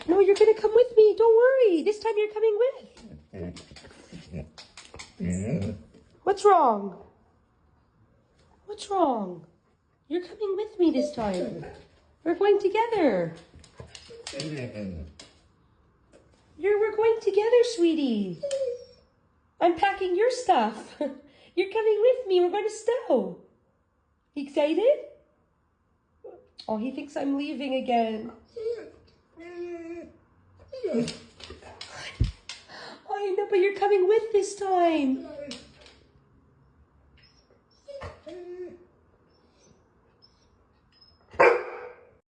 No, you're going to come with me. Don't worry. This time you're coming with. What's wrong? What's wrong? You're coming with me this time. We're going together. We're going together, sweetie. I'm packing your stuff. You're coming with me. We're going to Stowe. Excited? Oh, he thinks I'm leaving again. I know, but you're coming with this time.